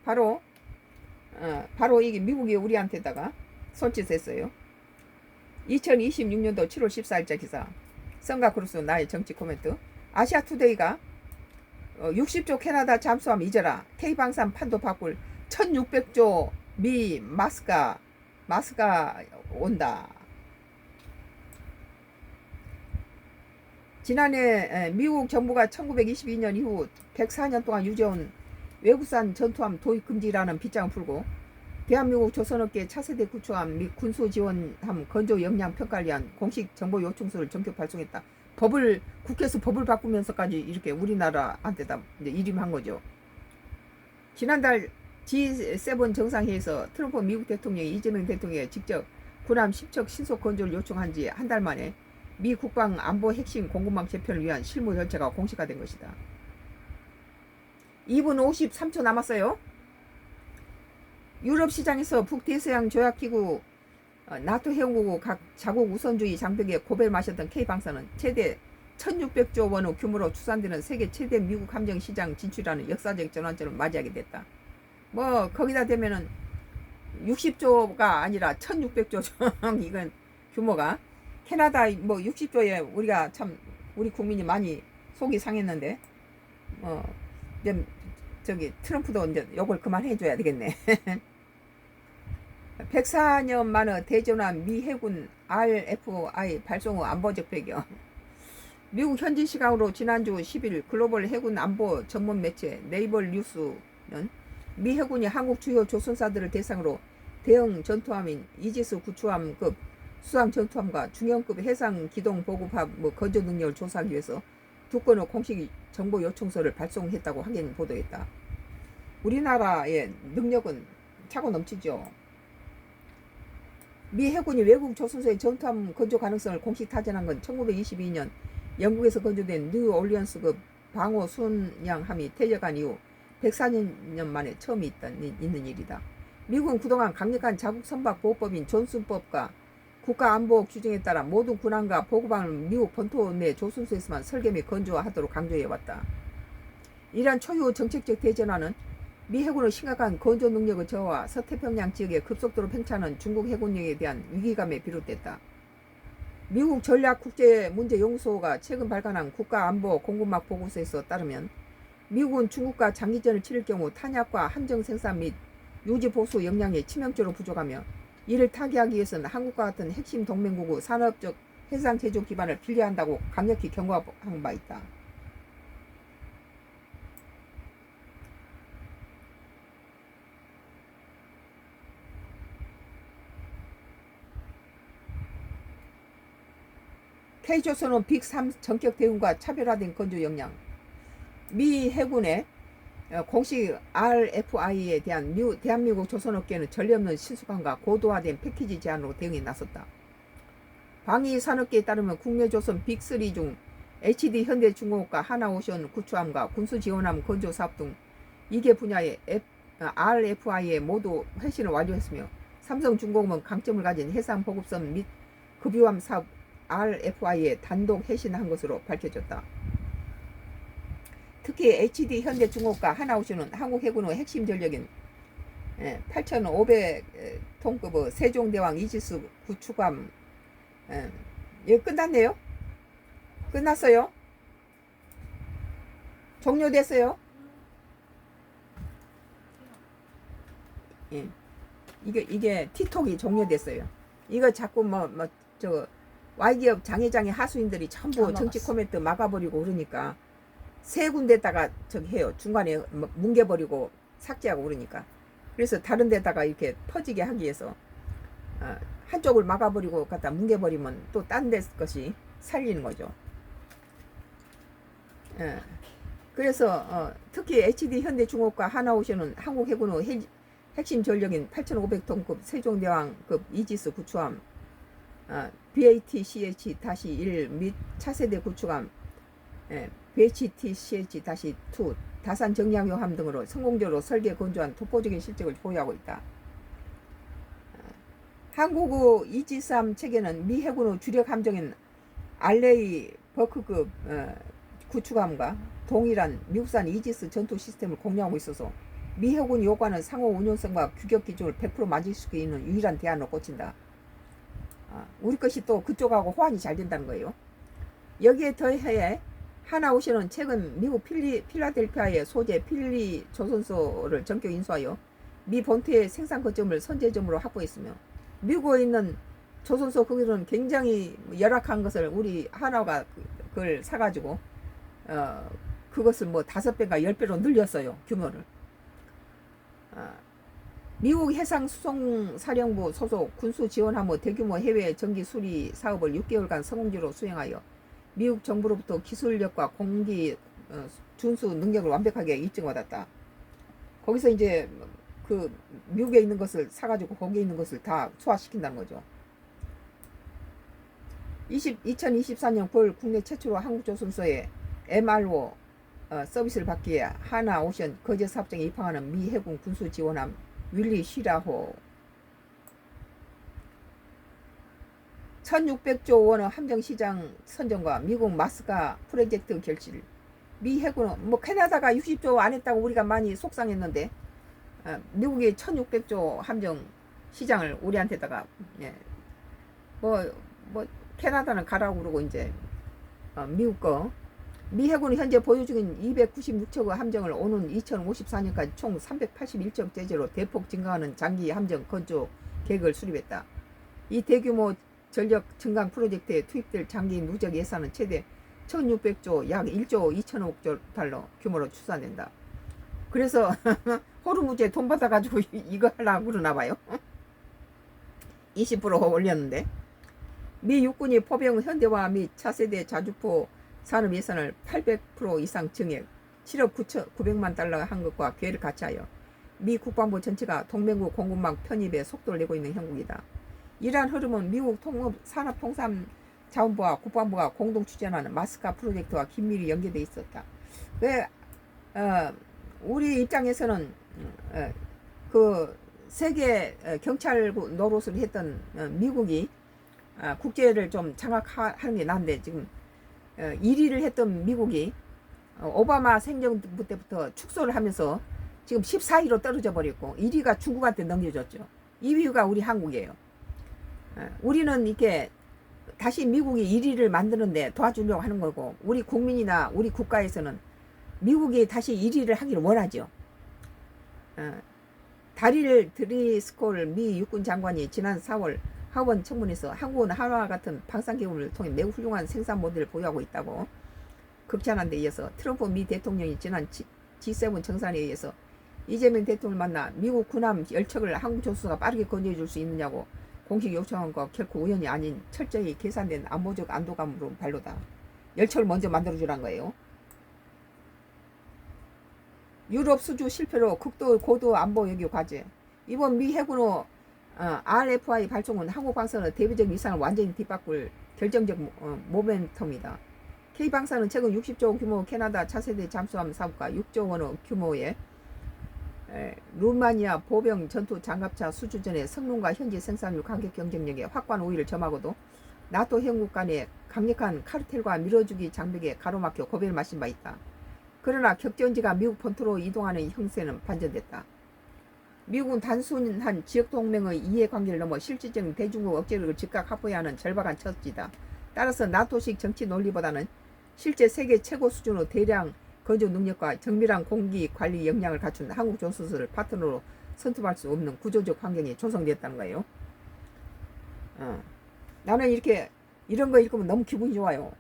바로 이게 미국이 우리한테다가 손짓했어요. 2026년도 7월 14일자 기사. 성가크루스 나의 정치 코멘트. 아시아투데이가 60조 캐나다 잠수함 잊어라. K방산 판도 바꿀 1600조 미 마스가 온다. 지난해 미국 정부가 1922년 이후 104년 동안 유지해온 외국산 전투함 도입 금지라는 빗장을 풀고 대한민국 조선업계 차세대 구축함 및 군수지원함 건조 역량 평가를 위한 공식 정보 요청서를 전격 발송했다. 국회에서 법을 바꾸면서까지 이렇게 우리나라한테다 이제 일임한 거죠. 지난달 G7 정상회의에서 트럼프 미국 대통령이 이재명 대통령에 직접 군함 10척 신속 건조를 요청한 지 한 달 만에 미 국방 안보 핵심 공급망 재편을 위한 실무 절차가 공식화된 것이다. 2분 53초 남았어요. 유럽 시장에서 북대서양 조약기구 나토 회원국 각 자국 우선주의 장벽에 고배를 마셨던 K방산은 최대 1600조 원의 규모로 추산되는 세계 최대 미국 함정 시장 진출이라는 역사적 전환점을 맞이하게 됐다. 뭐 거기다 대면은 60조가 아니라 1600조 이건 규모가 캐나다 뭐 60조에 우리가 참 우리 국민이 많이 속이 상했는데 이제 저기 트럼프도 이제 요걸 그만해줘야 되겠네. 104년 만에 대전한 미 해군 RFI 발송 후 안보적 배경. 미국 현지 시간으로 지난주 10일 글로벌 해군 안보 전문 매체 네이벌 뉴스는 미 해군이 한국 주요 조선사들을 대상으로 대형 전투함인 이지스 구축함급 수상 전투함과 중형급 해상 기동 보급함 건조 능력을 조사하기 위해서 두 건의 공식 정보 요청서를 발송했다고 확인 보도했다. 우리나라의 능력은 차고 넘치죠. 미 해군이 외국 조선소의 전투함 건조 가능성을 공식 타전한 건 1922년 영국에서 건조된 뉴올리언스급 방호 순양함이 퇴역한 이후 104년 만에 처음 있는 일이다. 미국은 그동안 강력한 자국 선박 보호법인 존슨법과 국가안보 규정에 따라 모든 군함과 보급함을 미국 본토 내 조선소에서만 설계 및 건조하도록 강조해왔다. 이러한 초유 정책적 대전환은 미 해군의 심각한 건조 능력의 저하와 서태평양 지역에 급속도로 팽창하는 중국 해군력에 대한 위기감에 비롯됐다. 미국 전략국제문제연구소가 최근 발간한 국가안보 공급망 보고서에서 따르면 미국은 중국과 장기전을 치를 경우 탄약과 함정 생산 및 유지 보수 역량이 치명적으로 부족하며 이를 타개하기 위해서는 한국과 같은 핵심 동맹국의 산업적 해상 제조 기반을 빌려야 한다고 강력히 경고한 바 있다. K조선은 빅3 전격 대응과 차별화된 건조 역량. 미 해군의 공식 RFI에 대한 대한민국 조선업계는 전례 없는 신속함과 고도화된 패키지 제안으로 대응에 나섰다. 방위산업계에 따르면 국내 조선 빅3 중 HD 현대중공업과 하나오션 구축함과 군수지원함 건조 사업 등 2개 분야의 RFI에 모두 회신을 완료했으며 삼성중공업은 강점을 가진 해상 보급선 및 급유함 사업 RFI에 단독 회신한 것으로 밝혀졌다. 특히 HD 현대중공업과 하나오션은 한국 해군의 핵심 전력인 8,500톤급의 세종대왕 이지스 구축함 이거 끝났네요. 끝났어요. 종료됐어요. 예. 이게 티톡이 종료됐어요. 이거 자꾸 Y기업 장회장의 하수인들이 전부 정치 코멘트 막아버리고 그러니까 세 군데다가 저기 해요. 중간에 뭉개버리고 삭제하고 그러니까. 그래서 다른 데다가 이렇게 퍼지게 하기 위해서 한쪽을 막아버리고 갖다 뭉개버리면 또 딴 데 것이 살리는 거죠. 그래서 특히 HD 현대중공업과 하나오션은 한국 해군의 핵심 전력인 8,500톤급 세종대왕급 이지스 구축함 BATCH-1 및 차세대 구축함 BHTCH-2 다산 정량용함 등으로 성공적으로 설계 건조한 독보적인 실적을 보유하고 있다. 한국의 이지스함 체계는 미 해군의 주력 함정인 알레이 버크급 구축함과 동일한 미국산 이지스 전투 시스템을 공유하고 있어서 미 해군이 요구하는 상호 운용성과 규격 기준을 100% 만질 수 있는 유일한 대안으로 꽂힌다. 우리 것이 또 그쪽하고 호환이 잘 된다는 거예요. 여기에 더해 하나오션은 최근 미국 필라델피아의 소재 필리 조선소를 전격 인수하여 미 본토의 생산 거점을 선제점으로 확보했으며, 미국에 있는 조선소 거기는 굉장히 열악한 것을 우리 하나가 그걸 사가지고 그것을 뭐 5배가 10배로 늘렸어요, 규모를. 미국 해상수송사령부 소속 군수지원함의 대규모 해외 전기 수리 사업을 6개월간 성공적으로 수행하여 미국 정부로부터 기술력과 공기 준수 능력을 완벽하게 입증받았다. 거기서 이제 그 미국에 있는 것을 사가지고 거기에 있는 것을 다 소화시킨다는 거죠. 2024년 9월 국내 최초로 한국조선소에 MRO 서비스를 받기 위해 하나오션 거제 사업장에 입항하는 미 해군 군수지원함 윌리 시라호 1600조 원의 함정시장 선정과 미국 마스카 프로젝트 결실. 미 해군은 뭐 캐나다가 60조 안 했다고 우리가 많이 속상했는데 미국이 1600조 함정 시장을 우리한테다가 뭐 캐나다는 가라고 그러고 이제 미국 거. 미 해군은 현재 보유 중인 296척의 함정을 오는 2054년까지 총 381척 제재로 대폭 증가하는 장기 함정 건조 계획을 수립했다. 이 대규모 전력 증강 프로젝트에 투입될 장기 누적 예산은 최대 1600조 약 1조 2천억 달러 규모로 추산된다. 그래서 호르무즈에 돈 받아가지고 이거 하려고 그러나 봐요. 20% 올렸는데, 미 육군이 포병 현대화 및 차세대 자주포 산업 예산을 800% 이상 증액 7억 900만 달러 한 것과 계획을 같이 하여 미 국방부 전체가 동맹국 공급망 편입에 속도를 내고 있는 형국이다. 이러한 흐름은 미국 산업통상자원부와 국방부가 공동 추진하는 마스카 프로젝트와 긴밀히 연계되어 있었다. 왜 우리 입장에서는 그 세계 경찰 노릇을 했던 미국이 국제를 좀 장악하는 게 난데, 지금 1위를 했던 미국이 오바마 행정부 때부터 축소를 하면서 지금 14위로 떨어져 버렸고 1위가 중국한테 넘겨졌죠. 2위가 우리 한국이에요. 우리는 이렇게 다시 미국이 1위를 만드는데 도와주려고 하는 거고, 우리 국민이나 우리 국가에서는 미국이 다시 1위를 하기를 원하죠. 다릴 드리스콜 미 육군 장관이 지난 4월 하원 청문회에서 한국은 한화와 같은 방산기업을 통해 매우 훌륭한 생산 모델을 보유하고 있다고 극찬한 데 이어서 트럼프 미 대통령이 지난 G7 정상에 의해서 이재명 대통령을 만나 미국 군함 10척을 한국 조수가 빠르게 건조해 줄 수 있느냐고 공식 요청한 거 결코 우연이 아닌 철저히 계산된 안보적 안도감으로 발로다. 10척을 먼저 만들어주란 거예요. 유럽 수주 실패로 극도 고도 안보 외교 과제. 이번 미 해군의 RFI 발송은 한국 방산의 대비적 위상을 완전히 뒷바꿀 결정적 모멘텀이다. K방산은 최근 60조 규모 캐나다 차세대 잠수함 사업과 6조 원의 규모의 루마니아 보병 전투 장갑차 수주전의 성능과 현지 생산률 가격 경쟁력에 확고한 우위를 점하고도 나토 회원국 간의 강력한 카르텔과 밀어주기 장벽에 가로막혀 고배를 마신 바 있다. 그러나 격전지가 미국 본토로 이동하는 형세는 반전됐다. 미국은 단순한 지역동맹의 이해관계를 넘어 실질적인 대중국 억제력을 즉각 확보해야 하는 절박한 처지다. 따라서 나토식 정치 논리보다는 실제 세계 최고 수준의 대량 건조 능력과 정밀한 공기 관리 역량을 갖춘 한국 조선소를 파트너로 선택할 수 없는 구조적 환경이 조성됐다는 거예요. 나는 이렇게 이런 거 읽으면 너무 기분이 좋아요.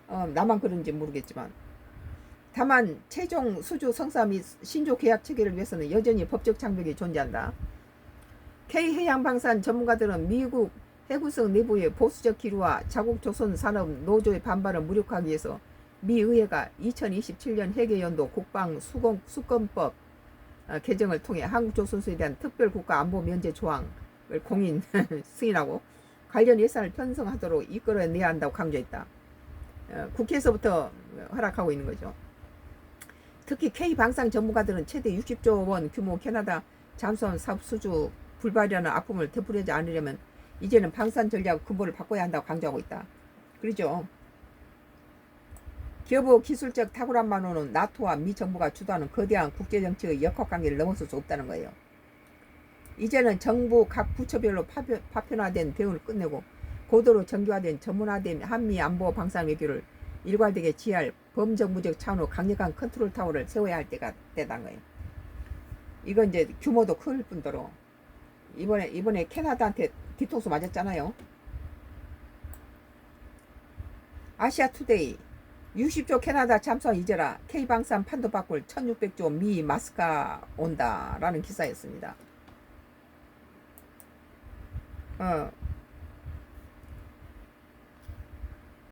나만 그런지 모르겠지만, 다만 최종 수주 성사 및 신조 계약 체계를 위해서는 여전히 법적 장벽이 존재한다. K해양방산 전문가들은 미국 해군성 내부의 보수적 기류와 자국 조선 산업 노조의 반발을 무력화하기 위해서 미 의회가 2027년 회계연도 국방 수권법 개정을 통해 한국 조선소에 대한 특별 국가 안보 면제 조항을 공인 승인하고 관련 예산을 편성하도록 이끌어내야 한다고 강조했다. 국회에서부터 허락하고 있는 거죠. 특히 K방산 전문가들은 최대 60조 원 규모 캐나다 잠수함 사업 수주 불발이라는 아픔을 되풀이하지 않으려면 이제는 방산 전략 근본을 바꿔야 한다고 강조하고 있다. 그렇죠. 기업의 기술적 탁월함만으로는 나토와 미 정부가 주도하는 거대한 국제정치의 역학관계를 넘어설 수 없다는 거예요. 이제는 정부 각 부처별로 파편화된 대응을 끝내고 고도로 정교화된 전문화된 한미 안보 방산 외교를 일괄되게 지휘할 범정부적 차원의 강력한 컨트롤 타워를 세워야 할 때가 되다는 거예요. 이건 이제 규모도 클 뿐더러 이번에 캐나다한테 뒤통수 맞았잖아요. 아시아투데이 60조 캐나다 잠수함 잊어라. K방산 판도 바꿀 1600조 미 마스카 온다 라는 기사였습니다.